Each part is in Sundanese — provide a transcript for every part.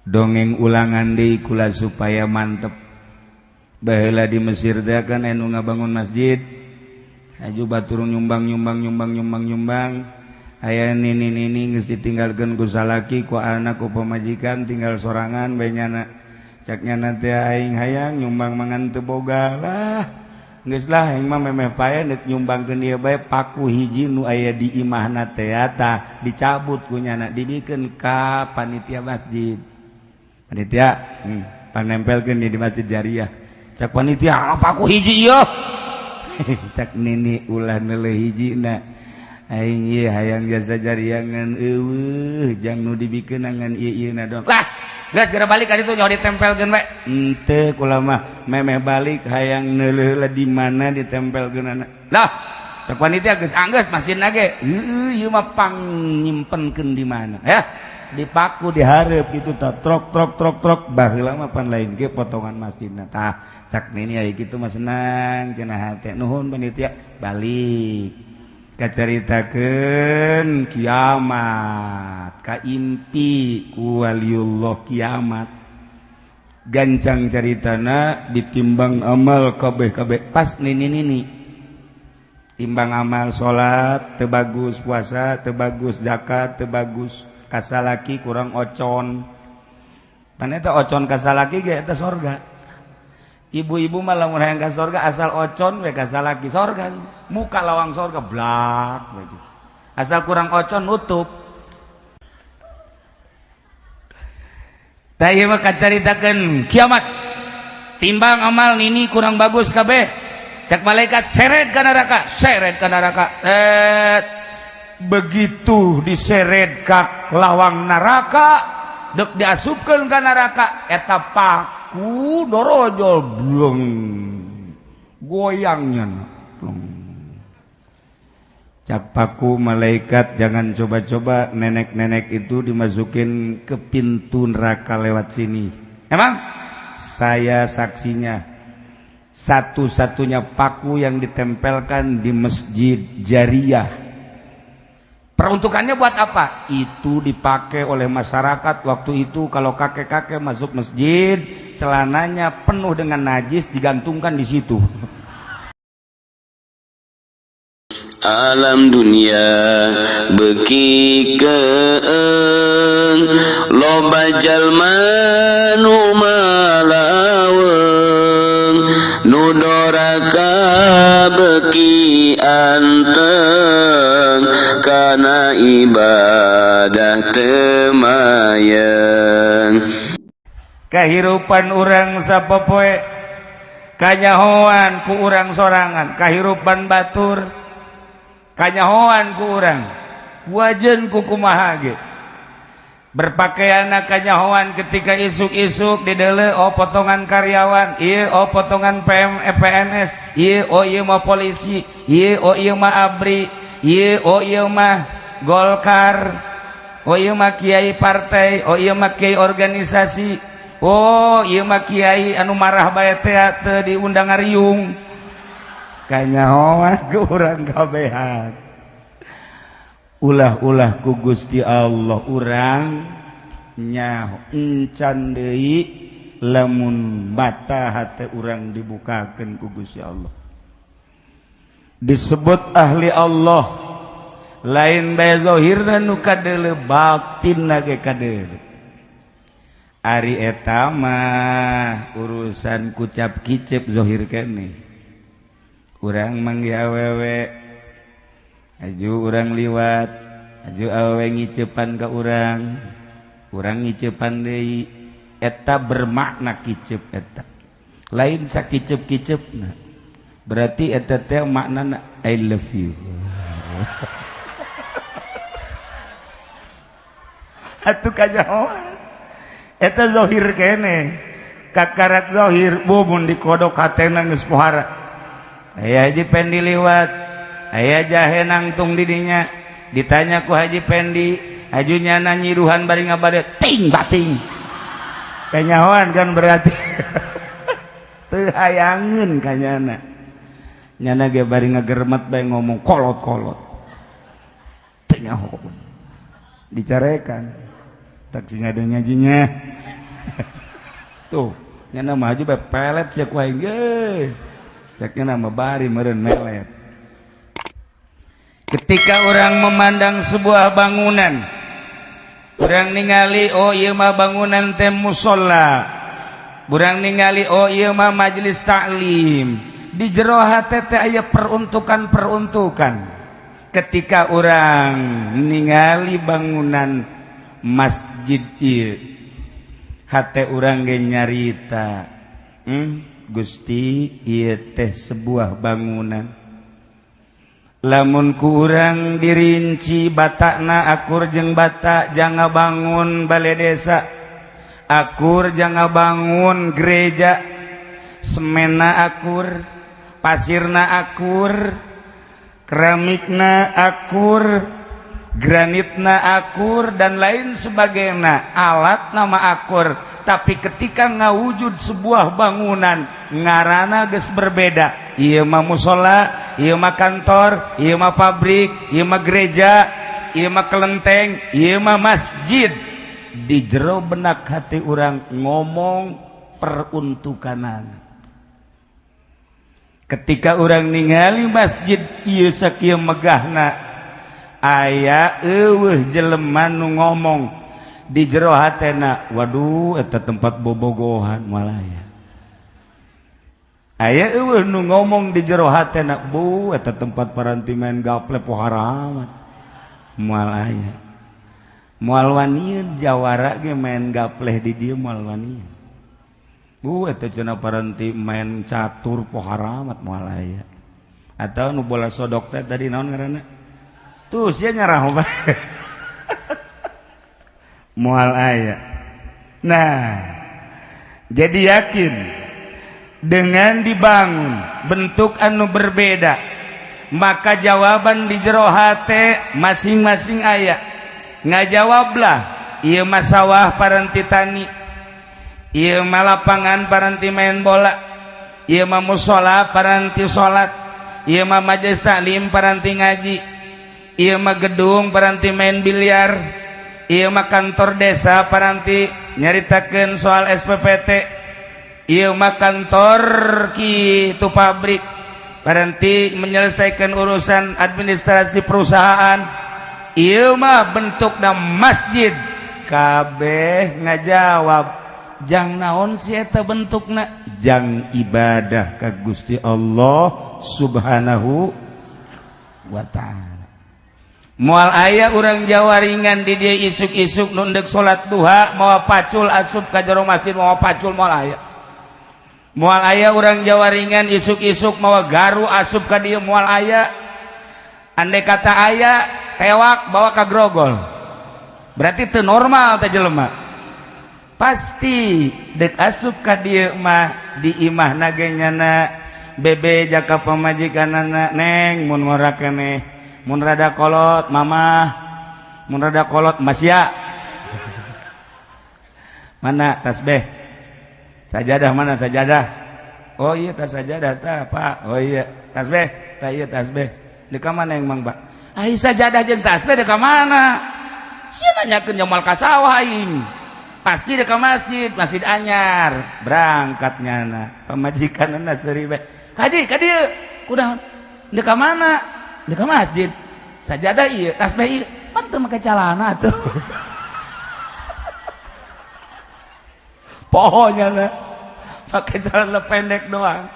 dongeng ulangan deui kula supaya mantep. Baheula di Mesir teh kan anu ngabangun masjid aju batur nyumbang aya nini geus ditinggalkeun ku salaki ku anak ku pamajikan tinggal sorangan bae nyana cak nyana teh aing hayang nyumbang mangan teu boga lah geus lah aing mah memeh pae neuk nyumbangkeun ieu bae paku hiji nu aya di imahna teh tah dicabut ku nyana dibikeun ka panitia masjid panitia panempelkeun di masjid jariah cak panitia paku hiji ieu cak nini ulah neuleuh hijina aing ieu hayang jasa jariangan eueuh jang nu dibikeun ngan ieu-ieuna dong lah geus geura balik ka ditu nyaho ditempelkeun bae henteu kula mah memeh balik hayang neuleuh lah di mana ditempelkeunana lah cak panitia geus anggeus masjidna ge ieu mah pang nyimpenkeun di mana ya dipaku dihareup kitu tah trok baheula mah pan lain ge potongan masjidna tah cak nini aya kitu mah senang cenah hate nuhun panitia balik kacaritakeun kiamat kaimpi ku waliullah kiamat gancang caritana ditimbang amal kabeh pas nini timbang amal salat teu bagus puasa teu bagus zakat teu bagus kasalaki kurang ocon pan eta ocon kasalaki ge eta sorga ibu-ibu mah lamun hayang ka sorga asal ocon we ka salaki sorga muka lawang sorga blak begitu asal kurang ocon nutup tah ieu mah kacaritakeun kiamat timbang amal nini kurang bagus kabeh cak malaikat seret ka neraka begitu diseret ka lawang neraka deuk diasupkeun ka neraka eta paku dorojol bleng goyangnya cak paku malaikat jangan coba-coba nenek-nenek itu dimasukin ke pintu neraka lewat sini emang saya saksinya satu-satunya paku yang ditempelkan di masjid jariah. Peruntukannya buat apa? Itu dipakai oleh masyarakat waktu itu kalau kakek-kakek masuk masjid, celananya penuh dengan najis digantungkan di situ. Alam dunia beki keeng loba jalma nu malaweng nu doraka beki anteng kana ibadah temayang kahirupan urang sapopoe kanyahoan ku urang sorangan kahirupan batur kanyahoan ku urang wajen ku kumaha ge berpakaian kanyahoan ketika isuk-isuk dideuleu oh potongan karyawan ieu oh potongan PNS ieu oh ieu mah polisi ieu oh ieu mah abri ieu oh ieu mah Golkar oh ieu mah kiai partai oh ieu mah kiai organisasi oh ieu mah kiai anu marah bae teh teu diundang ngariung kanyahoan ku urang kabehan ulah-ulah ku Gusti Allah urang nyaho encan deui lamun bata hate urang dibukakeun ku Gusti Allah disebut ahli Allah lain bae zahirna nu kadeuleu batinna ge kadeuleu ari eta mah urusan kucap kicep zahir keneh urang mangge awewe aju urang liwat aju awewe ngiceupan ka urang ngiceupan deui eta bermakna kicep eta lain sakicep-kicepna berarti eta teh maknana I love you atuh kanyahoan eta zahir keneh kakarak zahir mun dikodok hatena geus pohara aya Haji Pendi liwat aya jahe nangtung di dinya ditanya ku Haji Pendi ajunya nyiruhan bari ngabade ting bating kanyahoan kan berarti teu hayangeun kanyana nyana ge bari ngagermet bae ngomong kolot-kolot teu nyaho dicarekan tak sing ada nyajinya tuh nyana maju bae pelet cek wae ge ceknya nama bari meureun melet. Ketika orang memandang sebuah bangunan, urang ningali oh ieu mah bangunan teh musholla, urang ningali oh ieu mah majelis taklim, di jero hate teh aya peruntukan. Ketika orang ningali bangunan masjid ieu, hate urang ge nyarita, Gusti ieu teh sebuah bangunan. Lamun ku urang dirinci batakna akur jeung bata janga bangun balai desa, akur janga bangun gereja, semena akur, pasirna akur, keramikna akur, granitna akur dan lain sebagainya, alat nama akur. Tapi ketika ngawujud sebuah bangunan ngarana geus berbeda. Ieu mah mushola, ieu mah kantor, ieu mah pabrik, ieu mah gereja, ieu mah kelenteng, ieu mah masjid. Di jero benak hati urang ngomong peruntukanan. Ketika urang ningali masjid ieu sakieu megahna, aya eueuh jelema nu ngomong di jero hatena, waduh eta tempat bobogohan malaya. Aya eueuh nu ngomong di jero hatena, bu eta tempat paranti main gaple poharamat malaya. Moal wanieun jawara ge main gapleh di dieu moal wanieun. Bu eta cenah paranti main catur poharamat malaya. Atau nu bola sodok teh tadi naon ngaranna? Tuh sia nyarah bae. Moal aya. Nah, jadi yakin dengan dibangun bentuk anu berbeda, maka jawaban di jero hate masing-masing aya. Ngajawablah, ieu mah sawah paranti tani, ieu mah lapangan paranti main bola, ieu mah mushola paranti salat, ieu mah majelis taklim paranti ngaji, ieu mah gedung paranti main biliar, ieu mah kantor desa paranti nyaritakeun soal SPPT, ieu mah kantor kitu pabrik paranti menyelesaikan urusan administrasi perusahaan, ieu mah bentukna masjid. Kabeh ngajawab, jang naon si eta bentukna? Jang ibadah ka Gusti Allah Subhanahu wa ta'ala. Moal aya urang jawaringan di dieu isuk-isuk nu endeg salat duha mawa pacul asup ka jero masjid mawa pacul moal aya. Moal aya urang jawaringan isuk-isuk mawa garu asup ka dieu moal aya. Andai kata aya tewak bawa ka grogol, berarti teu normal teh jelema. Pasti dek asup ka dieu mah di imahna ge nyana bebe jaka pamajikanana, neng mun ngora keneh, mun rada kolot mamah, mun rada kolot masya. Mana tasbih? Sajadah mana sajadah? Oh iya tas sajadah tah Pak. Oh iya tasbih, tah iya tasbih. Di ka mana yang mang Pak? Ai sajadah jeung tasbih di ka mana? Sia nanyakeun nyomal ka sawah aing. Pasti di ka masjid, Masjid Anyar. Berangkat nyana pamajikanna seuri bae. Kadi kunaon? Di ka mana? Di ka masjid. Sajadah ieu, tasbih ieu. Pan teu make calana atuh. Pohonnya pakai celana pendek doang.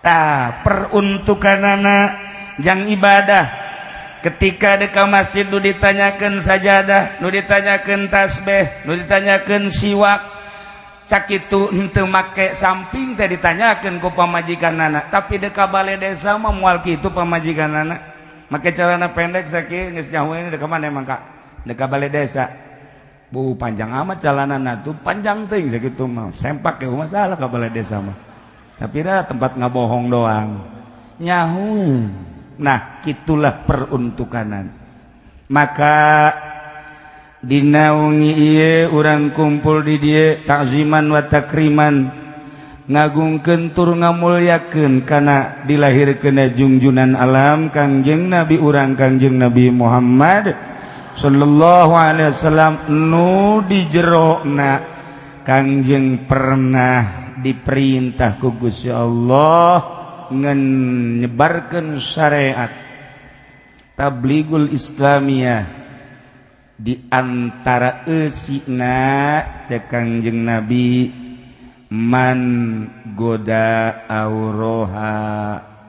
Tah peruntukanana jang ibadah. Ketika deka masjid nu ditanyakeun sajadah, nu ditanyakeun tasbih, nu ditanyakeun siwak, sakitu henteu make samping teh ditanyakeun ku pamajikanana. Tapi deka balai desa mah moal kitu pamajikanana. Make celana pendek sakieu geus jauh ini deka mana emang Kak? Deka balai desa. Bu panjang amat calanana tuh, panjang teuing sakitu mah. Sempak ge masalah ka balai desa mah. Tapi dah tempat ngabohong doang. Nyahueun. Nah, itulah peruntukanan. Maka dina wengi ieu urang kumpul di dieu takziman wa takriman, ngagungkeun tur ngamulyakeun kana dilahirkeunna junjunan alam Kangjeng Nabi urang Kangjeng Nabi Muhammad sallallahu alaihi wasallam nu di jerona Kangjeng pernah diperintah ku Gusti Allah nyebarkeun syariat tabligul islamiyah di antara eusina cek Kangjeng Nabi man goda auroha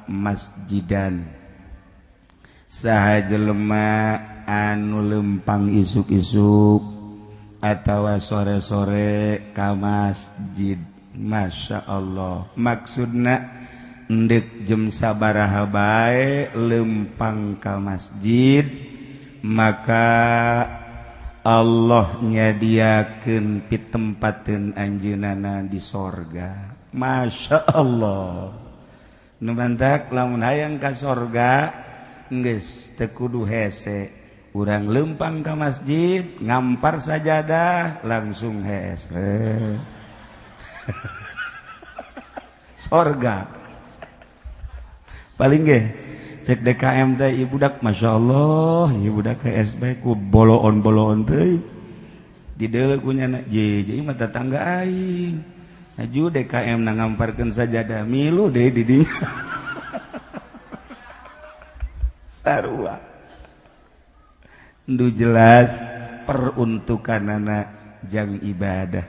masjidan saha jelema anu lempang isuk-isuk atawa sore-sore ka masjid. Masya Allah, maksudna endek jem sabaraha bae lempang ka masjid maka Allah nyadiakeun pitempateun anjeunana di sorga. Masya Allah, nu mantak lamun hayang ka sorga geus teu kudu hese, urang lempang ka masjid ngampar sajadah langsung hese sorga paling ge cek DKM teh ieu budak Masya Allah ieu budak KSB ku boloon teh dideuleu ku nyana jadi mah tetangga aing aju DKM na ngamparkeun sajadah milu deui di dieu sarua ndu jelas peruntukanana jang ibadah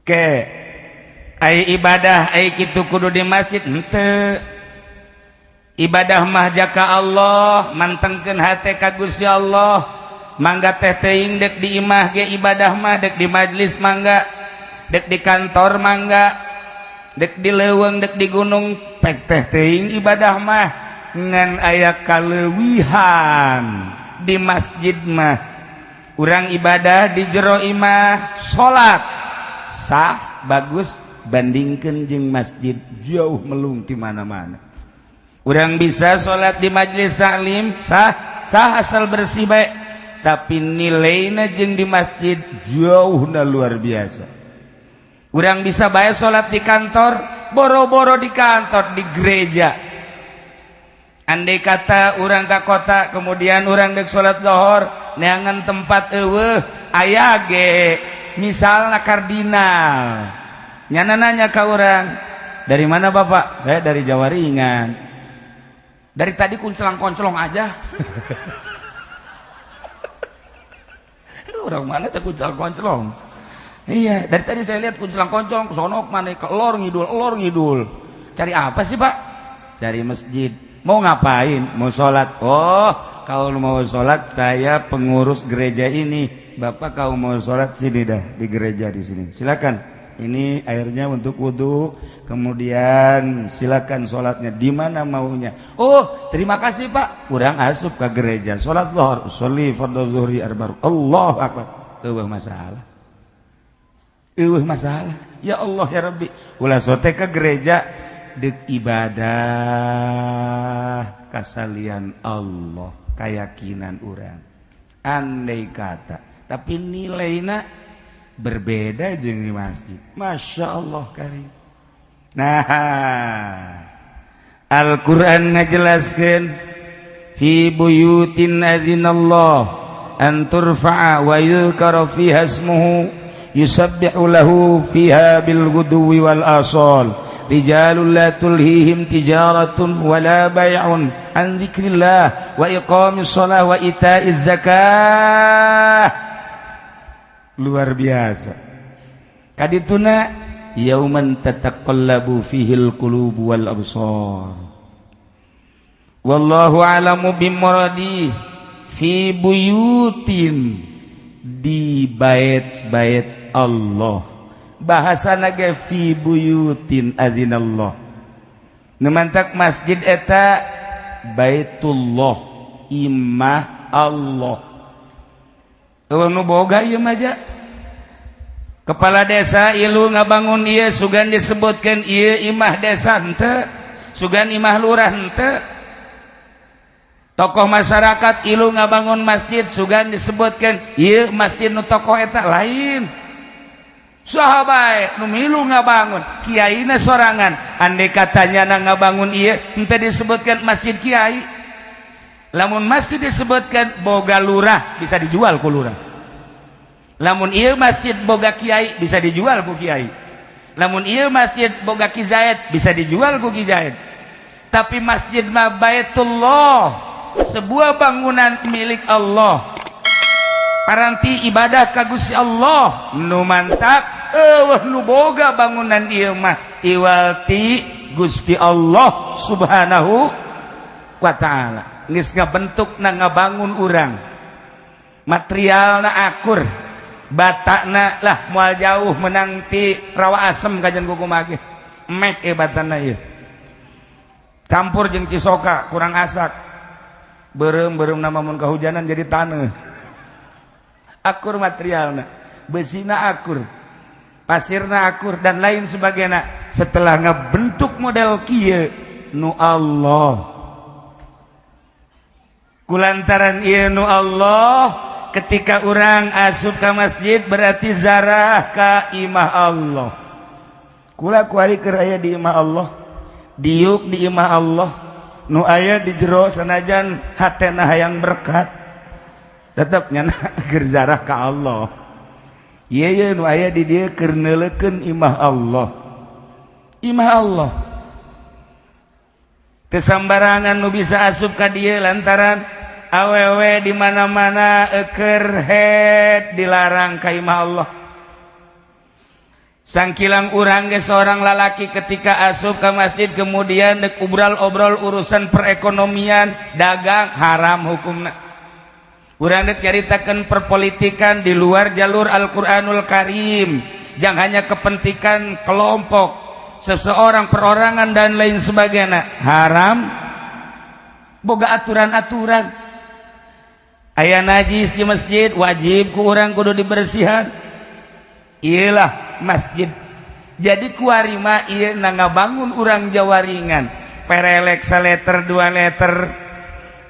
ke ai ibadah ai kitu kudu di masjid henteu ibadah mah jaka Allah mantengkeun hate ka Gusti Allah mangga teh teuing dek di imah ge ibadah mah dek di majlis mangga dek di kantor mangga dek di leuweung dek di gunung pek teh teuing ibadah mah ngan aya kaleuwihan di masjid mah urang ibadah di jero imah salat sah bagus bandingkeun jeung masjid jauh melung di mana-mana. Urang bisa salat di majelis taklim sah asal bersih bae tapi nilaina jeung di masjid jauhna luar biasa. Urang bisa bae salat di kantor boro-boro di kantor di gereja. Andai kata urang ka kota kemudian urang dek salat lohor neangan tempat eueuh aya ge misalnya kardinal nyana nanya ke orang dari mana bapak saya dari Jawa Ringan dari tadi kuncelang-koncolong aja orang mana tuh kuncelang-koncolong iya dari tadi saya lihat kuncelang-koncolong kesonok mana ke elor ngidul cari apa sih pak cari masjid mau ngapain mau sholat oh kalau mau sholat saya pengurus gereja ini Bapak kau mau sholat sini dah di gereja di sini. Silakan. Ini airnya untuk wudu. Kemudian silakan sholatnya di mana maunya. Oh, terima kasih Pak. Urang asup ke gereja. Sholat zuhur, sholli fardhu zuhri arba'. Allahu akbar. Eueuh masalah. Eueuh masalah. Ya Allah ya Rabbi. Ulah sote ke gereja deuk ibadah kasalian Allah, keyakinan urang. Andai kata tapi nilainya berbeda jeung di masjid. Masya Allah karim. Nah, Al-Quran ngajelaskeun fi buyutin azinallah an turfa'a wa yuzkara fiha ismuhu yusabbihu lahu fiha bil ghuduwi wal asal rijalun la tulhihim tijaratun wala bay'un an dzikrillah wa iqamis shalah wa ita'iz zakah. Luar biasa kadituna yauman tataqallabu fihil qulubu wal absar wallahu a'lamu bimuradi fi buyutin di bait-bait Allah bahasana ge fi buyutin azinallah numantak masjid eta baitullah imah Allah nu boga ieu mah ja kepala desa ilu ngabangun ieu sugan disebutkeun ieu imah desa henteu sugan imah lurah henteu tokoh masyarakat ilu ngabangun masjid sugan disebutkeun ieu masjid nu tokoh eta lain saha bae nu milu ngabangun kiaina sorangan andai katanya na ngabangun ieu henteu disebutkeun masjid kiai. Lamun masjid disebutkan boga lurah bisa dijual ku lurah. Lamun ieu masjid boga kiai bisa dijual ku kiai. Lamun ieu masjid boga Ki Zaid bisa dijual ku Ki Zaid. Tapi masjid mah Baitullah, sebuah bangunan milik Allah. Paranti ibadah ka Gusti Allah. Nu mantap nu boga bangunan ieu mah iwalti Gusti Allah Subhanahu wa taala. Geus ngabentukna ngabangun urang. Materialna akur. Batakna lah moal jauh menang ti rawa asem kajen kukumaha ge. Mek batana ieu. Campur jeung Cisoka kurang asak. Beureum nama mun kahujanan jadi taneuh. Akur materialna, besina akur, pasirna akur dan lain sebagainya. Setelah ngebentuk model kieu nu Allah. Kulantaran ieu nu Allah, ketika orang asup ke masjid berarti zarah ka imah Allah. Kula kuari keur aya di imah Allah, diuk di imah Allah, nu aya di jero sanajan hatena hayang berkat, tetep nyana keur zarah ka Allah. Ieu nu aya di dieu keur neuleukeun imah Allah. Imah Allah. Teu sambarangan nu bisa asup ka dieu lantaran awewe di mana-mana keur head dilarang ka imah Allah. Sangkilang urang ge seorang lalaki ketika asup ke masjid kemudian dek obrol-obrol urusan perekonomian, dagang, haram hukumna. Urang dek nyaritakeun perpolitikan di luar jalur Al-Qur'anul Karim, jangan hanya kepentingan kelompok, seseorang, perorangan dan lain sebagainya. Haram. Boga aturan-aturan. Aya najis di masjid wajib ku urang kudu dibersihan. Iyalah masjid. Jadi kuari mah ieu na ngabangun urang jawaringan. Perelek saleter 2 leter,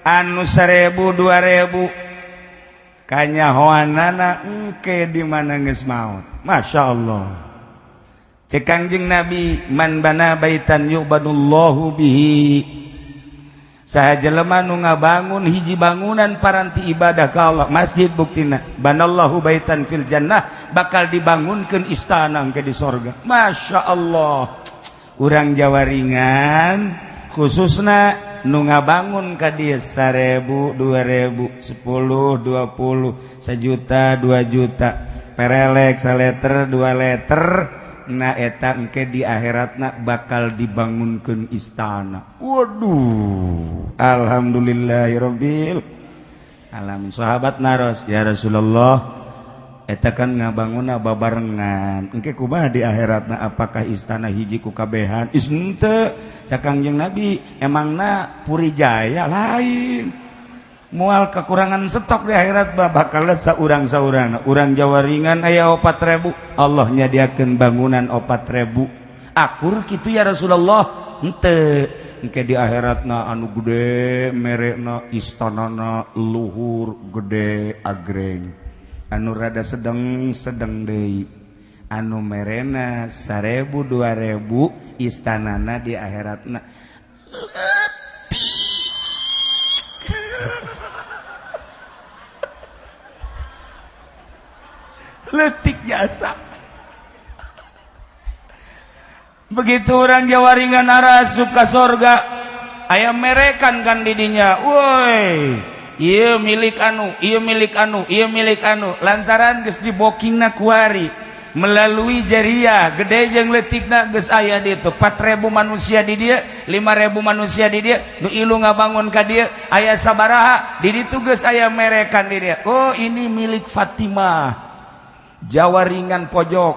anu 1000 2000. Kanyahoanana engke di mana geus maot. Masyaallah. Cek Kangjeng Nabi, man bana baitan yu'badullahu bihi. Saha jelema nu ngabangun hiji bangunan paranti ibadah ka Allah, masjid buktina banallahu baitan fil jannah, bakal dibangunkeun istana engke di sorga. Masya Allah. Urang jawaringan khususna nu ngabangun ka dieu 1000 2000 10 20 1 juta 2 juta perelek saleter 2 leter. Na eta engke di akhiratna bakal dibangunkeun istana. Waduh, alhamdulillahirabbil alamin. Sahabat naros, ya Rasulullah, eta kan ngabangunna babarengan. Engke kumaha di akhiratna, apakah istana hiji ku kabehan? Is henteu. Cak Kangjeng Nabi, emangna Puri Jaya lain. Moal kekurangan stok di akhirat bakal saurang-saurang. Urang jawaringan aya 4000, Allah nyadiakeun bangunan 4000. Akur kitu ya Rasulullah? Henteu. Engke di akhiratna anu gede, merekna istanana luhur, gede, agreng. Anu rada sedeng deui. Anu merena 1000 2000, istanana di akhiratna letik jasa. Begitu orang jawaringan arasup ka sorga, aya merekan kan didinya. Woi, ieu milik anu, ieu milik anu, ieu milik anu. Lantaran geus dibokingna kuari melalui jariah gede jeung letikna geus aya ditu. 4000 manusia di dieu, 5000 manusia di dieu, nu ilu ngabangun ka dieu aya sabaraha di ditu geus aya merekan di dieu. Oh, ini milik Fatimah. Jawaringan pojok.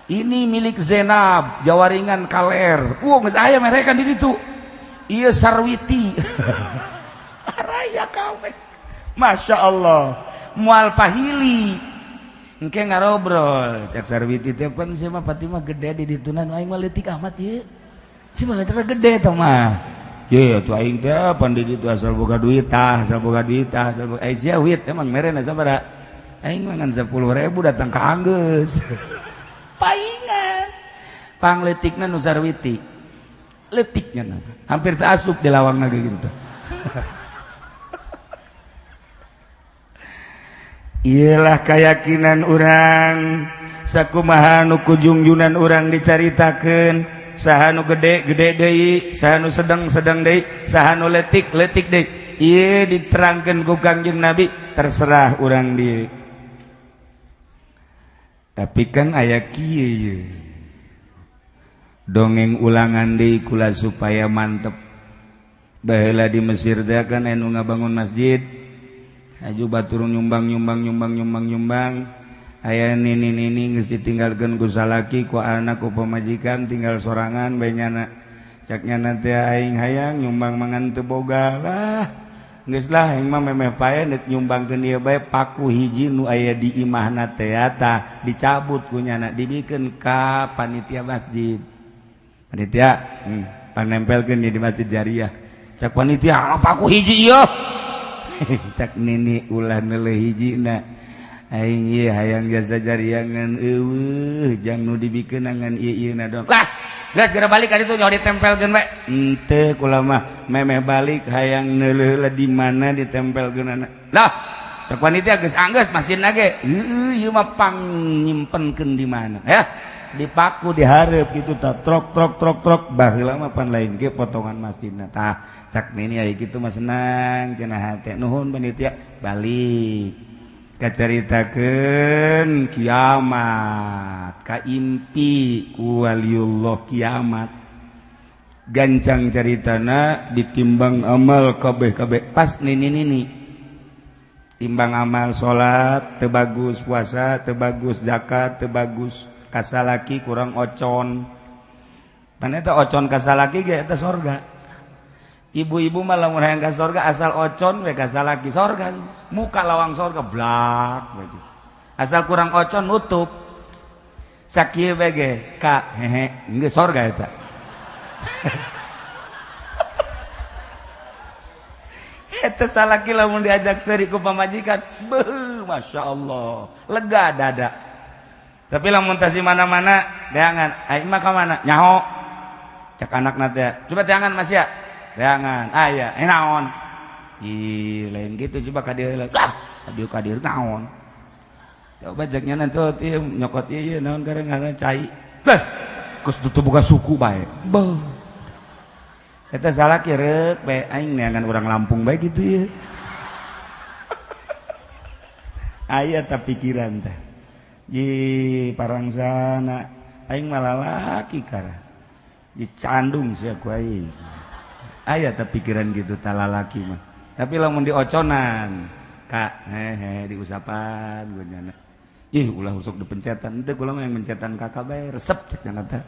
Ini milik Zainab, jawaringan kaler. Geus aya merekan di ditu. Ieu Sarwiti. Raya kawe. Masya Allah. Moal pahili. Engke ngarobrol. Cak Sarwiti teh pan sia mah Fatimah gede di ditunan aing mah leutik amat ieu. Sia mah gede tah mah. Ye atuh aing teh pan di ditu asal boga duit tah, asal boga duit tah, asal boga sia wit emang merena sabaraha? Aing mah ngan 10.000 datang ka Anggeus. Paingan. Pangletikna nu Sarwiti. Letiknya na. Hampir teu asup di lawangna ge gitu. Iyalah keyakinan orang sakumaha nu kujungjunan orang dicaritakeun, saha nu gede-gede deui, saha nu sedeng-sedeng deui, saha nu leutik-leutik deui. Ieu diterangkeun ku Kangjeng Nabi, terserah urang dieu. Tapi kan aya kieu ye. Dongeng ulangan deui kula supaya mantep. Baheula di Mesir teh kan anu ngabangun masjid. Aju batur nyumbang aya nini geus ditinggalkeun ku salaki ku anak ku pamajikan tinggal sorangan bae nyana caknyana teh aing hayang nyumbang mangan teu boga lah geus lah aing mah memeh pae neuk nyumbangkeun ieu bae paku hiji nu aya di imahna teh tah dicabut ku nyana dibikeun ka panitia masjid panitia panempelkeun di masjid jariah cak panitia paku hiji ieu cak nini ulah neuleuh hijina aing ieu hayang jasa jariangan eueuh jang nu dibikeun ngan ieu-ieuna dong lah geus geura balik ka ditu nyaho ditempelkeun we henteu kula mah memeh balik hayang neuleuh di mana ditempelkeunana lah cak panitia geus anggeus masjidna ge ieu mah pang nyimpenkeun di mana ya dipaku dihareup kitu tah trok baheula mah pan lain ge potongan masjidna tah cak nini aya kitu mah senang cenah hate nuhun panitia balik kacaritakeun kiamat kaimpi ku waliullah kiamat gancang caritana ditimbang amal kabeh-kabeh pas nini timbang amal salat teu bagus puasa teu bagus zakat teu bagus kasalaki kurang ocon pan eta ocon kasalaki ge eta sorga ibu-ibu mah lamun hayang ka sorga asal ocon we kasalaki sorga muka lawang sorga blak begitu asal kurang ocon nutup sakieu we ge ka hehe geus sorga eta eta salaki lamun diajak seuri ku pamajikan beuh masyaallah lega dada. Tapi lamun tah si mana-mana deangan aing mah ka mana nyaho cak anakna teh coba deangan Mas ya deangan aya naon ih lain gitu coba ka dieu lah adieu ka dieu naon coba jaknya nanti ieu nyokot ieu naon gareng-gareng cai lah geus tutup buka suku bae beuh eta salaki reuk bae aing neangan urang Lampung bae gitu ieu aya ta pikiran teh ji parangsana aing malah laki kara dicandung sia ku aing aya teh pikiran gitu tah lalaki mah tapi lamun dioconan ka hehe diusapan gunana ih ulah usuk dipencetan teu kula mah yang mencetan kakak bae resep cenah teh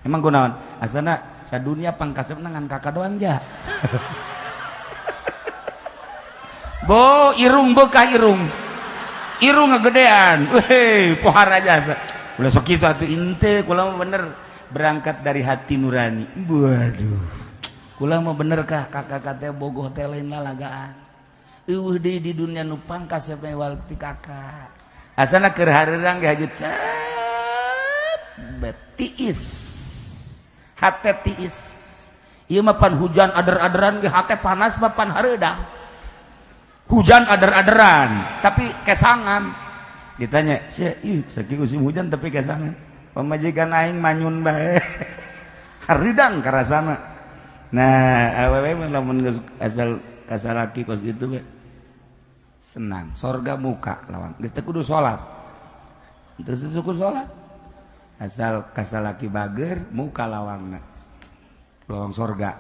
emang kunaon asana sadunia pangkasepna ngan kakak doang ja bo irung bekah irung ngegedean, weh, pohara jasa. Ulah sok kitu atuh inte, kula mah bener berangkat dari hati nurani. Waduh, kula mah bener kah kakak teh bogoh teh lain lalagaan. Eueuh deui di dunia nu pangkas teh wal ti kakak. Asana keur hareurang ge hajut tiis. Hate tiis. Ieu mah pan hujan ader-aderan ge hate panas mah pan hareudang. Hujan ader-aderan tapi kesangan ditanya sia ih sakieu musim hujan tapi kesangan pamajikan aing manyun bae haridang karasana nah awewe lamun asal kasalaki kos gitu we senang sorga muka lawan geus teu kudu salat terus kudu salat asal kasalaki bager muka lawangna lawang sorga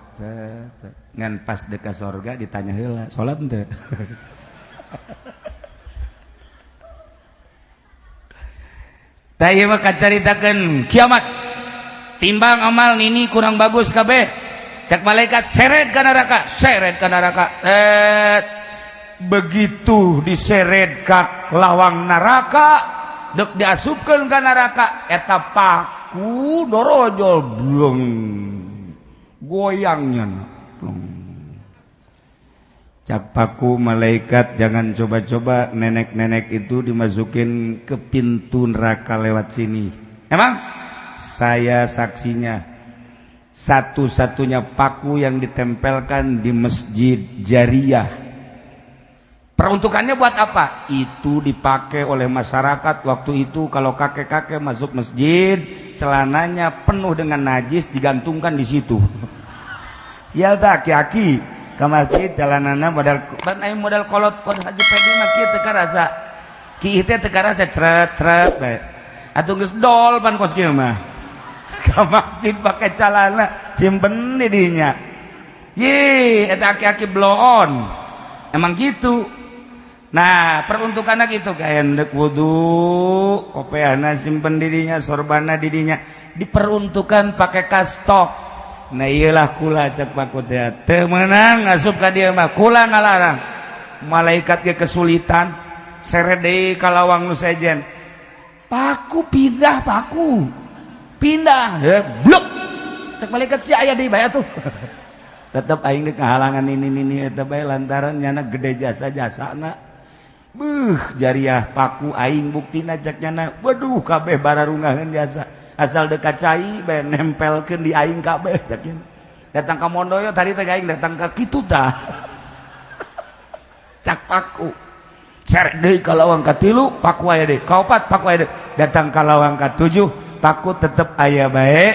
ngan pas dekat sorga ditanya heula salat henteu tah ieu mah kacaritakeun kiamat timbang amal nini kurang bagus kabeh cak malaikat seret ka neraka begitu diseret ka lawang neraka dek diasupkeun ka neraka eta paku dorojol blong goyangnya cak paku malaikat jangan coba-coba nenek-nenek itu dimasukin ke pintu neraka lewat sini emang saya saksinya satu-satunya paku yang ditempelkan di masjid Jariah Peruntukannya buat apa? Itu dipakai oleh masyarakat waktu itu kalau kakek-kakek masuk masjid, celananya penuh dengan najis digantungkan di situ. Sial tak aki-aki ke masjid celanana modal kolot haji pedi mah kieu teu karasa. Ki teh teu karasa cret bae. Atuh geus dol pan kos kieu mah. Ke masjid pakai celana simpen di dinya. Ye, eta aki-aki blow on. Emang gitu. Nah peruntukannya gitu kayak endek wudu kopeana simpen dirinya sorbana dirinya diperuntukkan pakai kastok. Nah iyalah kula cek pakut ya temenang ngasup ka dia mah kula ngalarang malaikat ge kesulitan serede kalawang nu sejen paku pindah bluk cek malaikat si aya deui bae atuh tetep aing deuk ngahalangan ini eta bae lantaran nyana gede jasa-jasana. Jariah paku aing buktina ceknyana waduh kabeh bararungaheun biasa asal dekat cai bae nempelkeun di aing kabeh cekin datang ka mondoyo tadi teh aing datang ka kitu tah cak paku cerek deui ka lawang ka 3 paku aya deui ka 4 paku aya deui datang ka lawang ka 7 paku tetep aya bae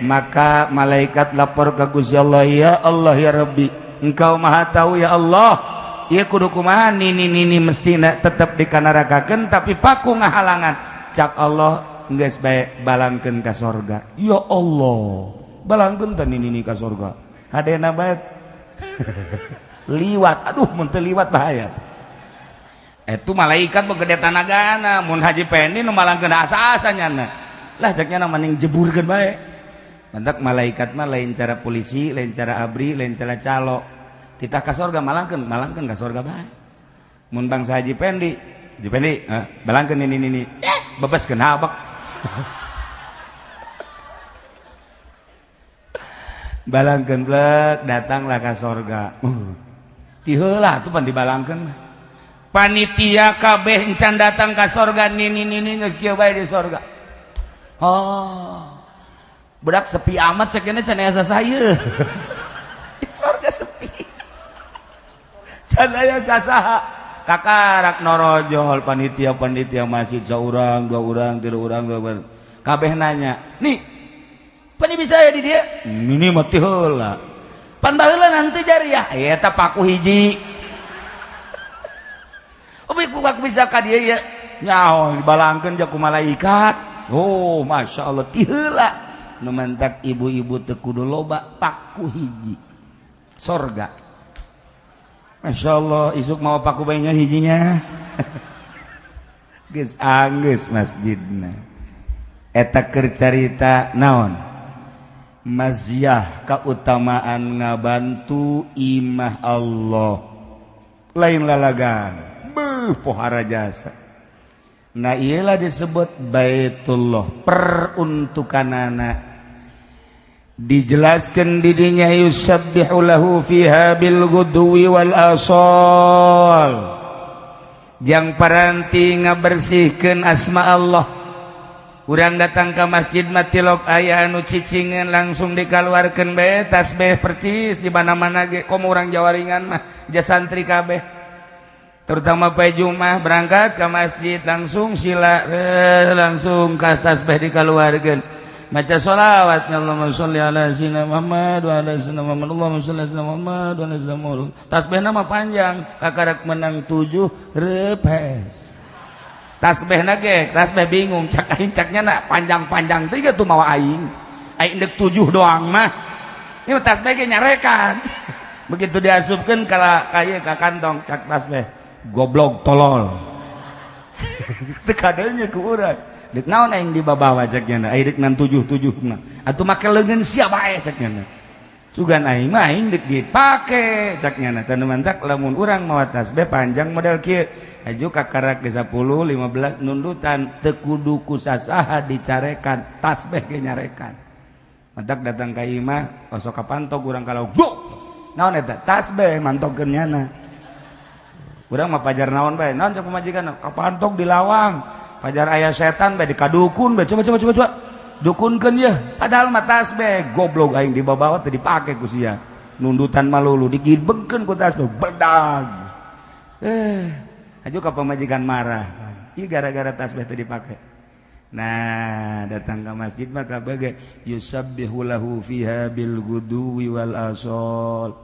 maka malaikat lapor ka Gusti Allah ya Allah ya Rabbi engkau maha tahu ya Allah. Ia kudu kumaha nini mestina tetep dikanarakakeun tapi paku ngahalangan cak Allah geus bae balangkeun ka sorga ya Allah balangkeun teh nini ka sorga hadena bae liwat aduh mun teu liwat bahaya itu malaikat mah gede tanagana mun haji pendi nu malangkeun asa-asa nyana lah cak nyana mending jeburkeun bae mantak malaikat mah lain cara polisi lain cara abri lain cara calo titah ka sorga malangkeun ka sorga bae. Mun bangsa Haji Pendi, balangkeun ini bebaskeun habak. Balangkeun blek datanglah ka sorga. Ti heula atuh pan dibalangkeun. Panitia kabeh encan datang ka sorga nini geus kieu bae di sorga. Oh. Budak sepi amat cekena can asa saeu. Di sorga sepi. Sadaya sasaha kakarak norojol panitia masjid saurang 2 urang 3 urang kabeh nanya nih pani bisa ya di dia ini mah teh heula pan baheula nanti jari ya eta paku hiji obi ku bisa ka dieu ya nyaho dibalangkeun jak ku malaikat oh masyaallah teh heula nu mantak ibu-ibu teu kudu loba paku hiji sorga. Masya Allah, isuk mau paku bayinya hijinya. Geus anggeus masjidna. Eta keur carita naon? Maziah kautamaan ngabantu imah Allah. Lain lalagan. Pohara jasa. Nah iyalah disebut Baitullah peruntukanana. Dijelaskan didinya yusabbihu lahu fiha bil ghudwi wal asal jang paranti ngabersihkeun asma Allah urang datang ke masjid matilok aya anu cicingeun langsung dikaluarkeun bae tasbih percis di mana-mana ge komo urang jawaringan mah ja santri kabeh terutama poe Jumat berangkat ke masjid langsung sila langsung ka tasbih dikaluarkeun maca sholawat Allahumma sholli ala sayyidina Muhammad wa ala sayyidina Muhammad Allahumma sholli ala sayyidina Muhammad wa ala sayyidina Muhammad tasbihna mah panjang kakarak menang 7 repes tasbihna ge tasbih bingung cak aing caknya na panjang-panjang teh tuh mawa aing deuk 7 doang mah ieu tasbih ge nyarekan begitu diasupkeun ka kaya ka kantong cak tasbih goblok tolol teu kadeunya ku urang dik naon aing dibabawa ceknya aing dik 7 na atuh make leungeun sia bae ceknya sugan aing mah aing dik dipake ceknya teu mantak lamun urang mawa tasbih panjang model kieu aju kakarak ke 10 15 nundutan teu kudu ku sasaha dicarekan tasbih ge nyarekan mantak datang ka imah osok kapantog urang kalau go naon eta tasbih mantogkeun nyana urang mah pajar naon bae naon cek pamajikan kapantog di lawang pajar aya setan bae dikadukun bae coba dukunkeun ye padahal mah tasbih goblok aing dibabawa teh dipake ku sia nundutan malulu digibengkeun ku tasbih bedag aju ka pamajikan marah. Ieu gara-gara tasbih teu dipake. Nah, datang ke masjid maka bagai yusabbihu lahu fiha bil guduwi wal asal.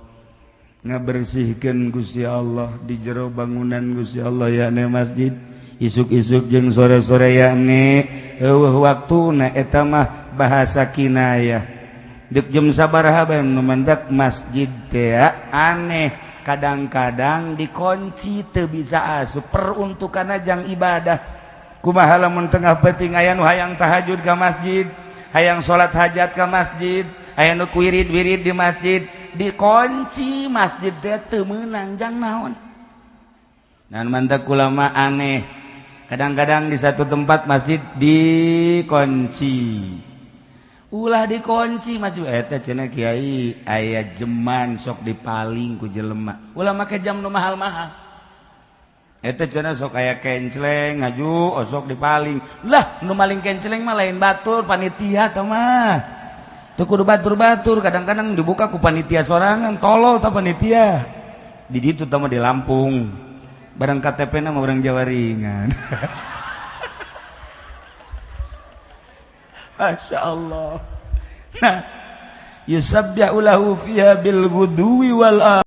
Ngabersihkeun Gusti Allah di jero bangunan Gusti Allah yakni masjid. Isuk-isuk jeung sore-sore yakni eueuh waktuna eta mah bahasa kinayah. Deuk jam sabaraha bae nu mandak masjid teh aneh kadang-kadang dikunci teu bisa asup peruntukanna jang ibadah. Kumaha lamun tengah peuting aya nu hayang tahajud ka masjid, hayang salat hajat ka masjid, aya nu wirid-wirid di masjid, dikunci masjid teh teu meunang jang naon. Dan mantak ulama aneh. Kadang-kadang di satu tempat masjid dikunci. Ulah dikunci masjid eta cenah kiai aya jeman sok dipaling ku jelema. Ulah make jam nu mahal-mahal. Eta cenah sok aya kenceleng ngaju sok dipaling. Lah nu maling kenceleng mah lain batur panitia tah mah. Teu kudu batur-batur, kadang-kadang dibuka ku panitia sorangan, tolol tah panitia. Di ditu tah mah di Lampung. Barang KTP-na mah urang Jawa ringan. Masya Allah. Nah, yusabbihu lahu fiha bil ghuduwi wal